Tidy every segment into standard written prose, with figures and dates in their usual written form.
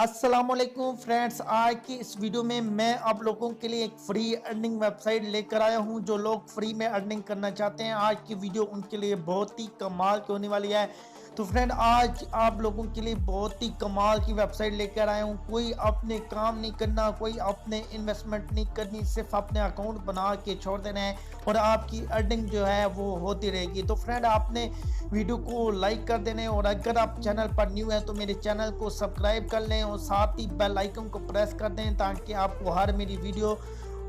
अस्सलामुअलैकुम फ्रेंड्स, आज की इस वीडियो में मैं आप लोगों के लिए एक फ्री अर्निंग वेबसाइट लेकर आया हूं। जो लोग फ्री में अर्निंग करना चाहते हैं, आज की वीडियो उनके लिए बहुत ही कमाल की होने वाली है। तो फ्रेंड, आज आप लोगों के लिए बहुत ही कमाल की वेबसाइट लेकर आया हूं। कोई अपने काम नहीं करना, कोई अपने इन्वेस्टमेंट नहीं करनी, सिर्फ अपने अकाउंट बना के छोड़ देना है और आपकी अर्निंग जो है वो होती रहेगी। तो फ्रेंड, आपने वीडियो को लाइक कर देने और अगर आप चैनल पर न्यू हैं तो मेरे चैनल को सब्सक्राइब कर लें और साथ ही बेल आइकन को प्रेस कर दें ताकि आपको हर मेरी वीडियो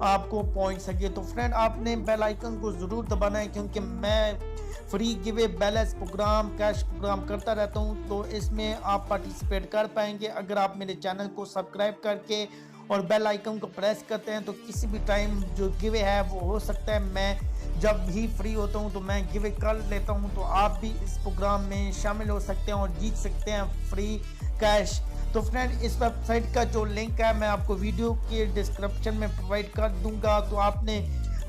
आपको पहुंच सके। तो फ्रेंड, आपने बेल आइकन को ज़रूर दबाना है क्योंकि मैं free giveaway balance program, cash program करता रहता हूं, तो इसमें आप पार्टिसिपेट कर पाएंगे अगर आप मेरे चैनल को सब्सक्राइब करके और बेल आइकन को प्रेस करते हैं। तो किसी भी टाइम जो गिवे है वो हो सकता है, मैं जब भी फ्री होता हूं तो मैं गिवे कर लेता हूं, तो आप भी इस प्रोग्राम में शामिल हो सकते हैं और जीत सकते हैं फ्री कैश। तो फ्रेंड, इस वेबसाइट का जो लिंक है मैं आपको वीडियो के डिस्क्रिप्शन में प्रोवाइड कर दूंगा। तो आपने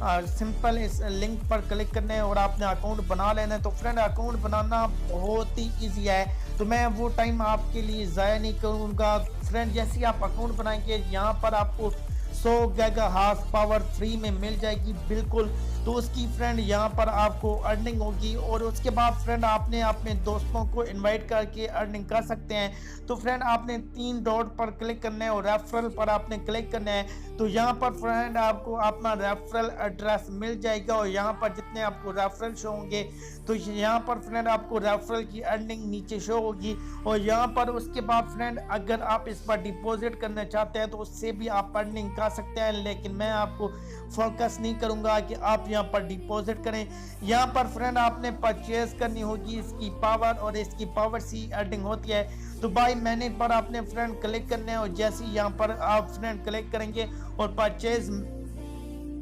सिंपल इस लिंक पर क्लिक करना है और आपने अकाउंट बना लेना है। तो फ्रेंड, अकाउंट बनाना बहुत ही ईजी है, तो मैं वो टाइम आपके लिए ज़ाया नहीं करूँगा। फ्रेंड, जैसे ही आप अकाउंट बनाएंगे यहाँ पर आपको 100 गीगा हार्स पावर फ्री में मिल जाएगी बिल्कुल। तो उसकी फ्रेंड यहाँ पर आपको अर्निंग होगी और उसके बाद फ्रेंड आपने अपने दोस्तों को इनवाइट करके अर्निंग कर सकते हैं। तो फ्रेंड, आपने 3 डॉट पर क्लिक करना है और रेफरल पर आपने क्लिक करना है। तो यहाँ पर फ्रेंड आपको अपना रेफरल एड्रेस मिल जाएगा और यहाँ पर जितने आपको रेफरल शो होंगे तो यहाँ पर फ्रेंड आपको रेफरल की अर्निंग नीचे शो होगी। और यहाँ पर उसके बाद फ्रेंड अगर आप इस पर डिपॉजिट करना चाहते हैं तो उससे भी आप अर्निंग कर सकते हैं, लेकिन मैं आपको फोकस नहीं करूंगा कि आप यहाँ पर डिपॉजिट करें। यहाँ पर फ्रेंड आपने परचेज करनी होगी इसकी पावर और इसकी पावर से अर्निंग होती है। तो बाय मनी पर आपने फ्रेंड क्लिक करना है और जैसे ही यहाँ पर आप फ्रेंड क्लिक करेंगे और परचेज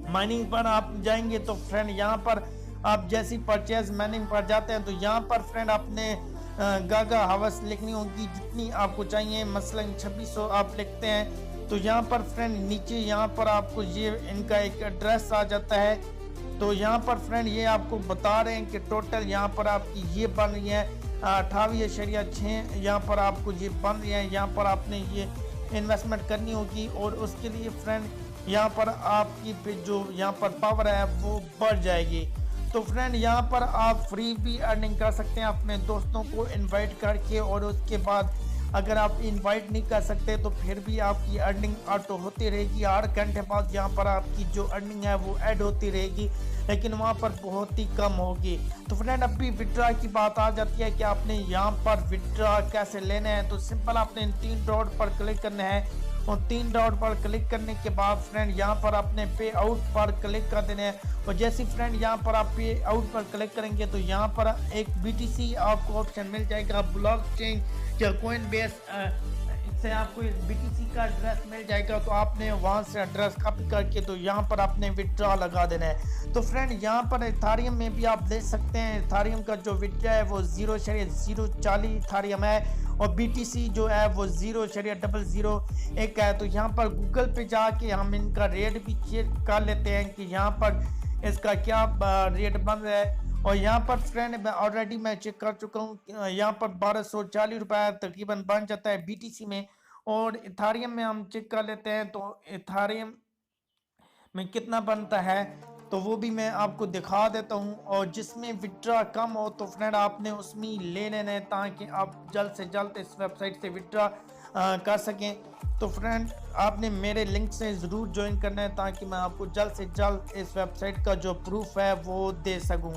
माइनिंग पर आप जाएंगे तो फ्रेंड यहाँ पर आप जैसी परचेज माइनिंग पर जाते हैं तो यहाँ पर फ्रेंड आपने गागा हावर्स लिखनी होगी जितनी आपको चाहिए, मसलन 2600 आप लिखते हैं। तो यहाँ पर फ्रेंड नीचे यहाँ पर आपको ये इनका एक एड्रेस आ जाता है। तो यहाँ पर फ्रेंड ये आपको बता रहे हैं कि टोटल यहाँ पर आपकी ये बन रही है 28.6, यहाँ पर आपको ये बन रही है। यहाँ पर आपने ये इन्वेस्टमेंट करनी होगी और उसके लिए फ्रेंड यहाँ पर आपकी जो यहाँ पर पावर है वो बढ़ जाएगी। तो फ्रेंड यहाँ पर आप फ्री भी अर्निंग कर सकते हैं अपने दोस्तों को इनवाइट करके, और उसके बाद अगर आप इनवाइट नहीं कर सकते तो फिर भी आपकी अर्निंग ऑटो होती रहेगी। 8 घंटे बाद यहाँ पर आपकी जो अर्निंग है वो ऐड होती रहेगी, लेकिन वहाँ पर बहुत ही कम होगी। तो फ्रेंड अभी विड्रॉ की बात आ जाती है कि आपने यहाँ पर विड्रॉ कैसे लेना है। तो सिंपल आपने इन 3 डॉट पर क्लिक करना है और 3 डॉट पर क्लिक करने के बाद फ्रेंड यहाँ पर अपने पे आउट पर क्लिक कर देना है। और जैसे फ्रेंड यहाँ पर आप पे आउट पर क्लिक करेंगे तो यहाँ पर एक BTC आपको ऑप्शन मिल जाएगा, ब्लॉकचेन या कोइनबेस, इससे आपको इस BTC का एड्रेस मिल जाएगा। तो आपने वहाँ से एड्रेस कॉपी करके तो यहाँ पर आपने विड्रॉ लगा देना है। तो फ्रेंड यहाँ पर इथेरियम में भी आप देख सकते हैं, इथेरियम का जो विड्रॉ है वो 0.040 इथेरियम है और BTC जो है वो 0.001 है। तो यहाँ पर गूगल पे जाके हम इनका रेट भी चेक कर लेते हैं कि यहाँ पर इसका क्या रेट बन रहा है। और यहाँ पर फ्रेंड ऑलरेडी मैं चेक कर चुका हूँ, यहाँ पर 1240 रुपये तकरीबन बन जाता है BTC में। और इथेरियम में हम चेक कर लेते हैं तो इथेरियम में कितना बनता है तो वो भी मैं आपको दिखा देता हूँ। और जिसमें विड्रॉ कम हो तो फ्रेंड आपने उसमें ले लेना है ताकि आप जल्द से जल्द इस वेबसाइट से विड्रॉ कर सकें। तो फ्रेंड आपने मेरे लिंक से ज़रूर ज्वाइन करना है ताकि मैं आपको जल्द से जल्द इस वेबसाइट का जो प्रूफ है वो दे सकूँ।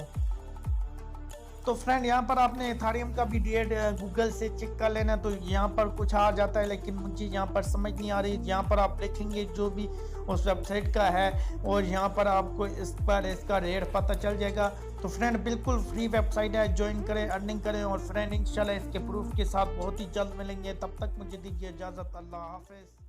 तो फ्रेंड यहाँ पर आपने इथेरियम का भी रेट गूगल से चेक कर लेना। तो यहाँ पर कुछ आ जाता है लेकिन मुझे यहाँ पर समझ नहीं आ रही। यहाँ पर आप लिखेंगे जो भी उस वेबसाइट का है और यहाँ पर आपको इस पर इसका रेट पता चल जाएगा। तो फ्रेंड बिल्कुल फ्री वेबसाइट है, ज्वाइन करें, अर्निंग करें और फ्रेंड इंशाल्लाह इसके प्रूफ के साथ बहुत ही जल्द मिलेंगे। तब तक मुझे दीजिए इजाज़त, अल्लाह हाफिज़।